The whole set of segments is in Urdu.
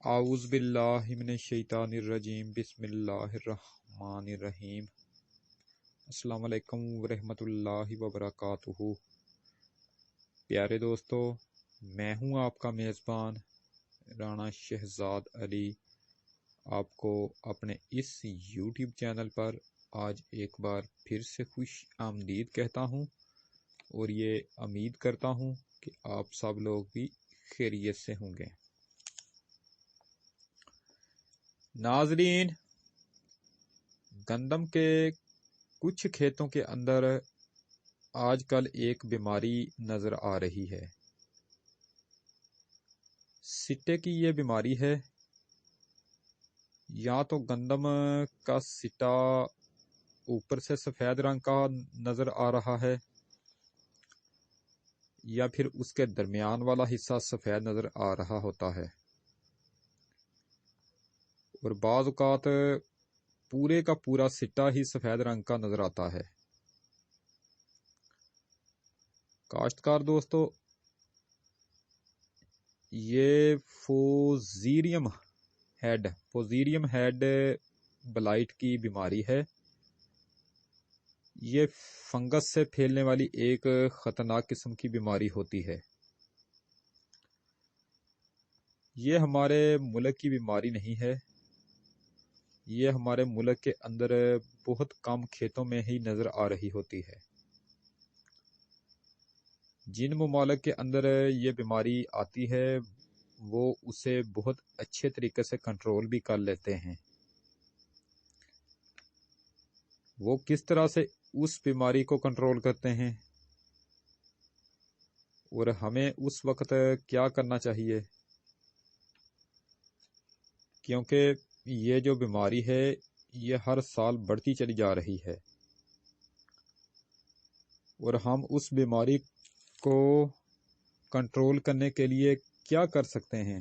اعوذ باللہ من الشیطان الرجیم بسم اللہ الرحمن الرحیم۔ السلام علیکم ورحمۃ اللہ وبرکاتہ۔ پیارے دوستو، میں ہوں آپ کا میزبان رانا شہزاد علی، آپ کو اپنے اس یوٹیوب چینل پر آج ایک بار پھر سے خوش آمدید کہتا ہوں، اور یہ امید کرتا ہوں کہ آپ سب لوگ بھی خیریت سے ہوں گے۔ ناظرین، گندم کے کچھ کھیتوں کے اندر آج کل ایک بیماری نظر آ رہی ہے۔ سٹے کی یہ بیماری ہے، یا تو گندم کا سٹا اوپر سے سفید رنگ کا نظر آ رہا ہے، یا پھر اس کے درمیان والا حصہ سفید نظر آ رہا ہوتا ہے، اور بعض اوقات پورے کا پورا سٹا ہی سفید رنگ کا نظر آتا ہے۔ کاشتکار دوستو، یہ فوزیریم ہیڈ بلائٹ کی بیماری ہے۔ یہ فنگس سے پھیلنے والی ایک خطرناک قسم کی بیماری ہوتی ہے۔ یہ ہمارے ملک کی بیماری نہیں ہے، یہ ہمارے ملک کے اندر بہت کم کھیتوں میں ہی نظر آ رہی ہوتی ہے۔ جن ممالک کے اندر یہ بیماری آتی ہے وہ اسے بہت اچھے طریقے سے کنٹرول بھی کر لیتے ہیں۔ وہ کس طرح سے اس بیماری کو کنٹرول کرتے ہیں، اور ہمیں اس وقت کیا کرنا چاہیے، کیونکہ یہ جو بیماری ہے یہ ہر سال بڑھتی چلی جا رہی ہے، اور ہم اس بیماری کو کنٹرول کرنے کے لیے کیا کر سکتے ہیں۔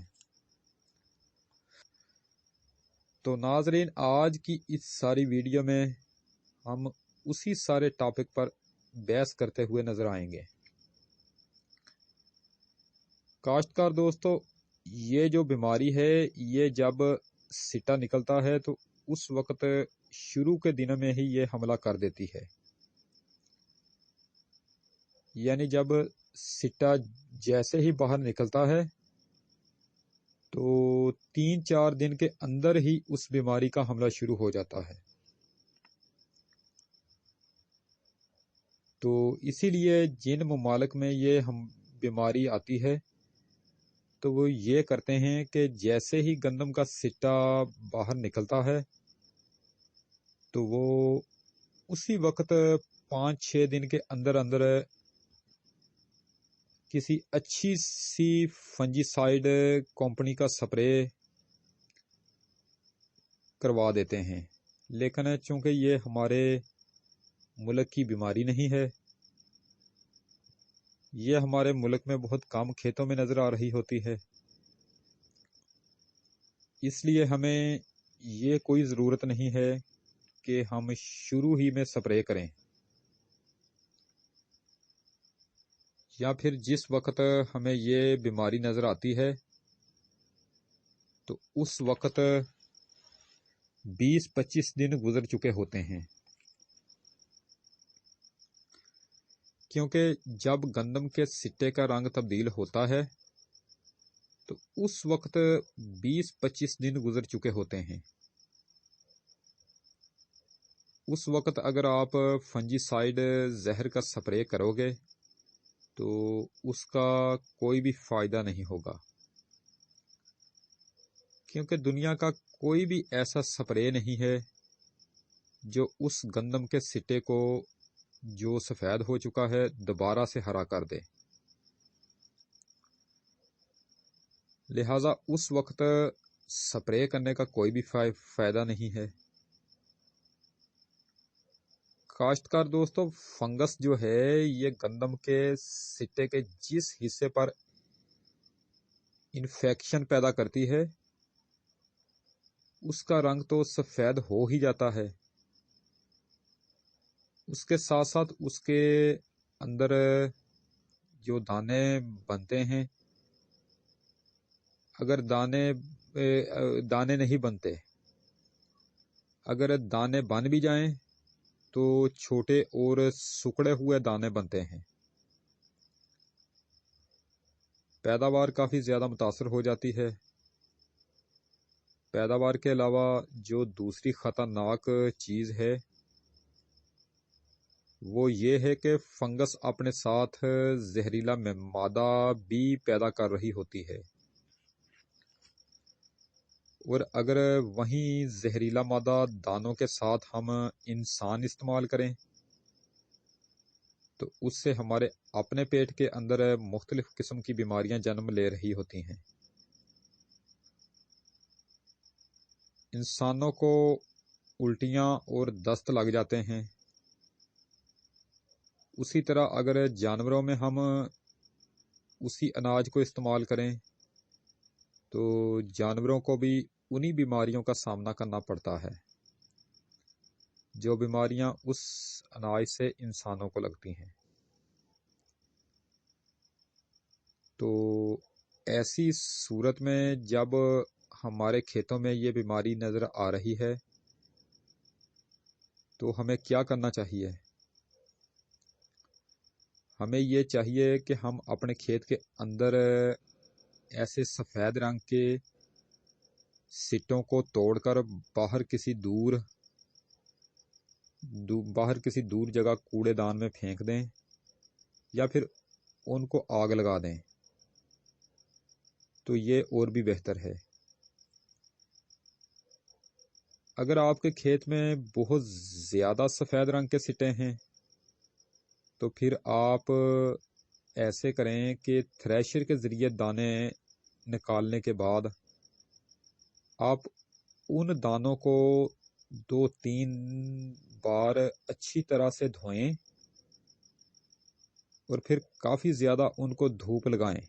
تو ناظرین، آج کی اس ساری ویڈیو میں ہم اسی سارے ٹاپک پر بحث کرتے ہوئے نظر آئیں گے۔ کاشتکار دوستو، یہ جو بیماری ہے یہ جب سٹا نکلتا ہے تو اس وقت شروع کے دنوں میں ہی یہ حملہ کر دیتی ہے، یعنی جب سٹا جیسے ہی باہر نکلتا ہے تو 3-4 دن کے اندر ہی اس بیماری کا حملہ شروع ہو جاتا ہے۔ تو اسی لیے جن ممالک میں یہ بیماری آتی ہے تو وہ یہ کرتے ہیں کہ جیسے ہی گندم کا سٹا باہر نکلتا ہے تو وہ اسی وقت 5-6 دن کے اندر اندر کسی اچھی سی فنجی سائیڈ کمپنی کا سپرے کروا دیتے ہیں۔ لیکن چونکہ یہ ہمارے ملک کی بیماری نہیں ہے، یہ ہمارے ملک میں بہت کم کھیتوں میں نظر آ رہی ہوتی ہے، اس لیے ہمیں یہ کوئی ضرورت نہیں ہے کہ ہم شروع ہی میں سپرے کریں، یا پھر جس وقت ہمیں یہ بیماری نظر آتی ہے تو اس وقت 20-25 دن گزر چکے ہوتے ہیں، کیونکہ جب گندم کے سٹے کا رنگ تبدیل ہوتا ہے تو اس وقت 20-25 دن گزر چکے ہوتے ہیں۔ اس وقت اگر آپ فنجی سائیڈ زہر کا سپرے کرو گے تو اس کا کوئی بھی فائدہ نہیں ہوگا، کیونکہ دنیا کا کوئی بھی ایسا سپرے نہیں ہے جو اس گندم کے سٹے کو جو سفید ہو چکا ہے دوبارہ سے ہرا کر دے۔ لہذا اس وقت سپرے کرنے کا کوئی بھی فائدہ نہیں ہے۔ کاشتکار دوستو، فنگس جو ہے یہ گندم کے سٹے کے جس حصے پر انفیکشن پیدا کرتی ہے اس کا رنگ تو سفید ہو ہی جاتا ہے، اس کے ساتھ ساتھ اس کے اندر جو دانے بنتے ہیں، اگر دانے دانے نہیں بنتے. اگر دانے بن بھی جائیں تو چھوٹے اور سکڑے ہوئے دانے بنتے ہیں. پیداوار کافی زیادہ متاثر ہو جاتی ہے. پیداوار کے علاوہ جو دوسری خطرناک چیز ہے وہ یہ ہے کہ فنگس اپنے ساتھ زہریلا مادہ بھی پیدا کر رہی ہوتی ہے، اور اگر وہیں زہریلا مادہ دانوں کے ساتھ ہم انسان استعمال کریں تو اس سے ہمارے اپنے پیٹ کے اندر مختلف قسم کی بیماریاں جنم لے رہی ہوتی ہیں. انسانوں کو الٹیاں اور دست لگ جاتے ہیں. اسی طرح اگر جانوروں میں ہم اسی اناج کو استعمال کریں تو جانوروں کو بھی انہی بیماریوں کا سامنا کرنا پڑتا ہے جو بیماریاں اس اناج سے انسانوں کو لگتی ہیں. تو ایسی صورت میں جب ہمارے کھیتوں میں یہ بیماری نظر آ رہی ہے تو ہمیں کیا کرنا چاہیے؟ ہمیں یہ چاہیے کہ ہم اپنے کھیت کے اندر ایسے سفید رنگ کے سٹوں کو توڑ کر باہر کسی دور جگہ کوڑے دان میں پھینک دیں یا پھر ان کو آگ لگا دیں تو یہ اور بھی بہتر ہے. اگر آپ کے کھیت میں بہت زیادہ سفید رنگ کے سٹے ہیں تو پھر آپ ایسے کریں کہ تھریشر کے ذریعے دانے نکالنے کے بعد آپ ان دانوں کو 2-3 بار اچھی طرح سے دھوئیں اور پھر کافی زیادہ ان کو دھوپ لگائیں.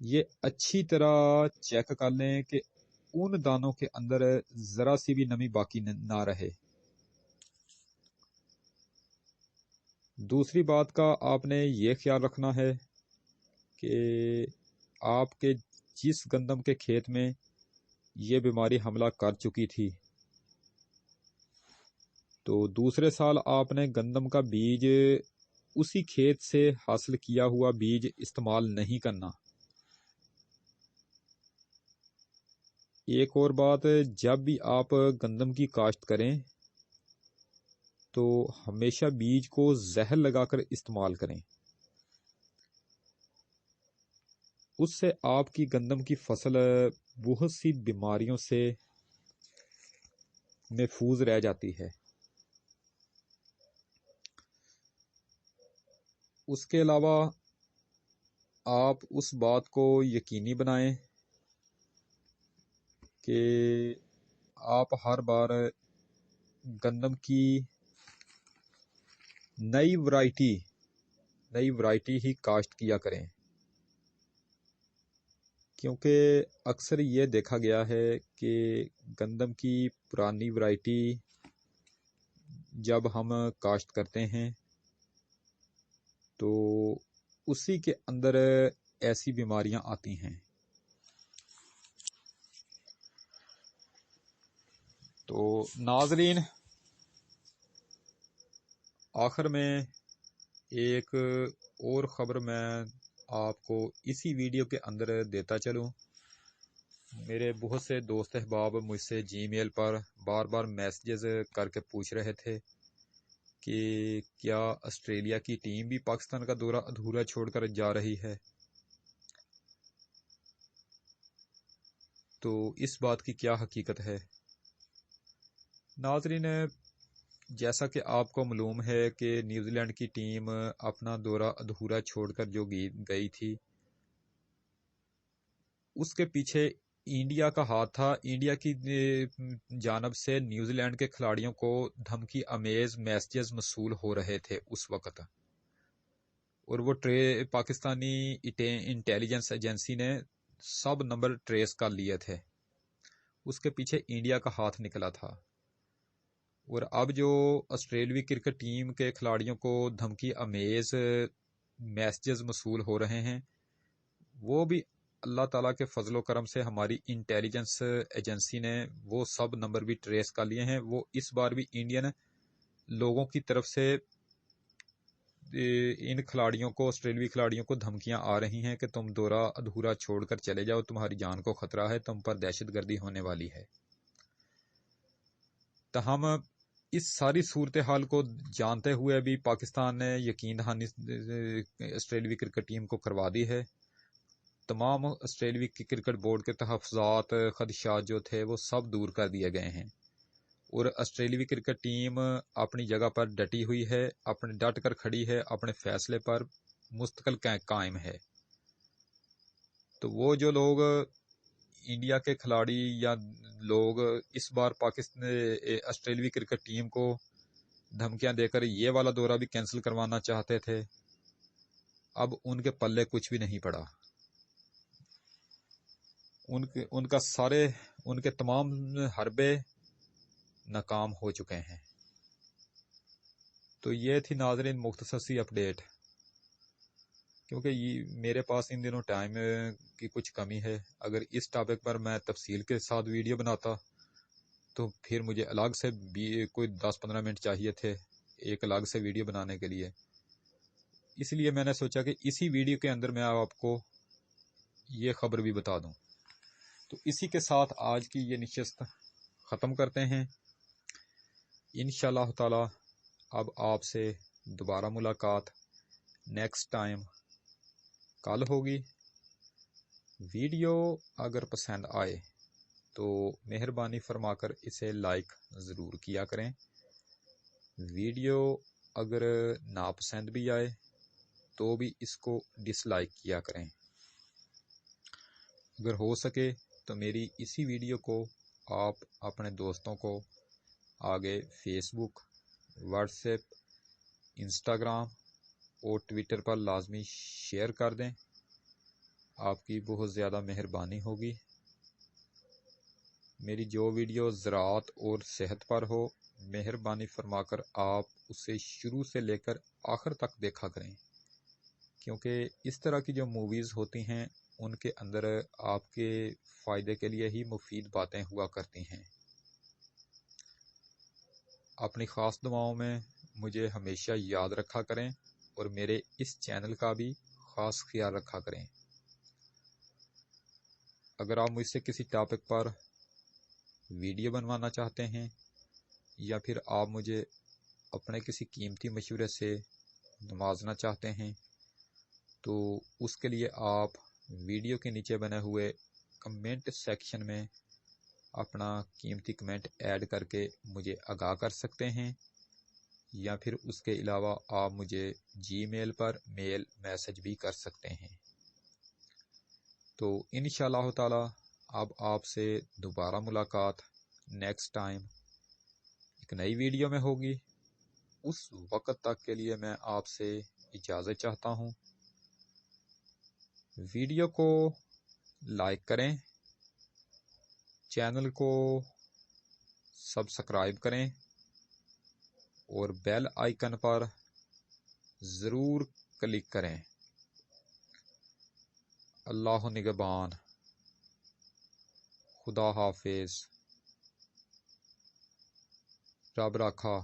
یہ اچھی طرح چیک کر لیں کہ ان دانوں کے اندر ذرا سی بھی نمی باقی نہ رہے. دوسری بات کا آپ نے یہ خیال رکھنا ہے کہ آپ کے جس گندم کے کھیت میں یہ بیماری حملہ کر چکی تھی تو دوسرے سال آپ نے گندم کا بیج اسی کھیت سے حاصل کیا ہوا بیج استعمال نہیں کرنا. ایک اور بات، جب بھی آپ گندم کی کاشت کریں تو ہمیشہ بیج کو زہر لگا کر استعمال کریں. اس سے آپ کی گندم کی فصل بہت سی بیماریوں سے محفوظ رہ جاتی ہے. اس کے علاوہ آپ اس بات کو یقینی بنائیں کہ آپ ہر بار گندم کی نئی ورائٹی ہی کاشت کیا کریں، کیونکہ اکثر یہ دیکھا گیا ہے کہ گندم کی پرانی ورائٹی جب ہم کاشت کرتے ہیں تو اسی کے اندر ایسی بیماریاں آتی ہیں. تو ناظرین، آخر میں ایک اور خبر میں آپ کو اسی ویڈیو کے اندر دیتا چلوں. میرے بہت سے دوست احباب مجھ سے جی میل پر بار بار میسیجز کر کے پوچھ رہے تھے کہ کیا آسٹریلیا کی ٹیم بھی پاکستان کا دورہ ادھورا چھوڑ کر جا رہی ہے. تو اس بات کی کیا حقیقت ہے؟ ناظرین، جیسا کہ آپ کو معلوم ہے کہ نیوزی لینڈ کی ٹیم اپنا دورہ ادھورا چھوڑ کر جو گئی تھی اس کے پیچھے انڈیا کا ہاتھ تھا. انڈیا کی جانب سے نیوزی لینڈ کے کھلاڑیوں کو دھمکی امیز میسیجز موصول ہو رہے تھے اس وقت، اور وہ پاکستانی انٹیلیجنس ایجنسی نے سب نمبر ٹریس کر لیے تھے. اس کے پیچھے انڈیا کا ہاتھ نکلا تھا. اور اب جو آسٹریلوی کرکٹ ٹیم کے کھلاڑیوں کو دھمکی امیز میسیجز موصول ہو رہے ہیں وہ بھی اللہ تعالیٰ کے فضل و کرم سے ہماری انٹیلیجنس ایجنسی نے وہ سب نمبر بھی ٹریس کر لیے ہیں. وہ اس بار بھی انڈین لوگوں کی طرف سے ان کھلاڑیوں کو، آسٹریلوی کھلاڑیوں کو دھمکیاں آ رہی ہیں کہ تم دورہ ادھورا چھوڑ کر چلے جاؤ، تمہاری جان کو خطرہ ہے، تم پر دہشت گردی ہونے والی ہے. تاہم اس ساری صورتحال کو جانتے ہوئے بھی پاکستان نے یقین دہانی آسٹریلوی کرکٹ ٹیم کو کروا دی ہے. تمام آسٹریلوی کرکٹ بورڈ کے تحفظات، خدشات جو تھے وہ سب دور کر دیے گئے ہیں، اور آسٹریلوی کرکٹ ٹیم اپنی جگہ پر ڈٹی ہوئی ہے، اپنے ڈٹ کر کھڑی ہے، اپنے فیصلے پر مستقل قائم ہے. تو وہ جو لوگ انڈیا کے کھلاڑی یا لوگ اس بار پاکستان آسٹریلوی کرکٹ ٹیم کو دھمکیاں دے کر یہ والا دورہ بھی کینسل کروانا چاہتے تھے، اب ان کے پلے کچھ بھی نہیں پڑا. ان کے تمام حربے ناکام ہو چکے ہیں. تو یہ تھی ناظرین مختصر سی اپڈیٹ، کیونکہ میرے پاس ان دنوں ٹائم کی کچھ کمی ہے. اگر اس ٹاپک پر میں تفصیل کے ساتھ ویڈیو بناتا تو پھر مجھے الگ سے کوئی 10-15 منٹ چاہیے تھے ایک الگ سے ویڈیو بنانے کے لیے. اس لیے میں نے سوچا کہ اسی ویڈیو کے اندر میں آپ کو یہ خبر بھی بتا دوں. تو اسی کے ساتھ آج کی یہ نشست ختم کرتے ہیں. انشاءاللہ تعالی اب آپ سے دوبارہ ملاقات نیکسٹ ٹائم کل ہوگی. ویڈیو اگر پسند آئے تو مہربانی فرما کر اسے لائک ضرور کیا کریں. ویڈیو اگر ناپسند بھی آئے تو بھی اس کو ڈس لائک کیا کریں. اگر ہو سکے تو میری اسی ویڈیو کو آپ اپنے دوستوں کو آگے فیس بک، واٹس ایپ، انسٹاگرام اور ٹویٹر پر لازمی شیئر کر دیں. آپ کی بہت زیادہ مہربانی ہوگی. میری جو ویڈیو زراعت اور صحت پر ہو، مہربانی فرما کر آپ اسے شروع سے لے کر آخر تک دیکھا کریں، کیونکہ اس طرح کی جو موویز ہوتی ہیں ان کے اندر آپ کے فائدے کے لیے ہی مفید باتیں ہوا کرتی ہیں. اپنی خاص دعاؤں میں مجھے ہمیشہ یاد رکھا کریں اور میرے اس چینل کا بھی خاص خیال رکھا کریں. اگر آپ مجھ سے کسی ٹاپک پر ویڈیو بنوانا چاہتے ہیں یا پھر آپ مجھے اپنے کسی قیمتی مشورے سے نوازنا چاہتے ہیں تو اس کے لیے آپ ویڈیو کے نیچے بنے ہوئے کمنٹ سیکشن میں اپنا قیمتی کمنٹ ایڈ کر کے مجھے آگاہ کر سکتے ہیں، یا پھر اس کے علاوہ آپ مجھے جی میل پر میل میسج بھی کر سکتے ہیں. تو انشاءاللہ تعالی اب آپ سے دوبارہ ملاقات نیکسٹ ٹائم ایک نئی ویڈیو میں ہوگی. اس وقت تک کے لیے میں آپ سے اجازت چاہتا ہوں. ویڈیو کو لائک کریں، چینل کو سبسکرائب کریں اور بیل آئیکن پر ضرور کلک کریں. اللہ نگہبان. خدا حافظ. رب راکھا.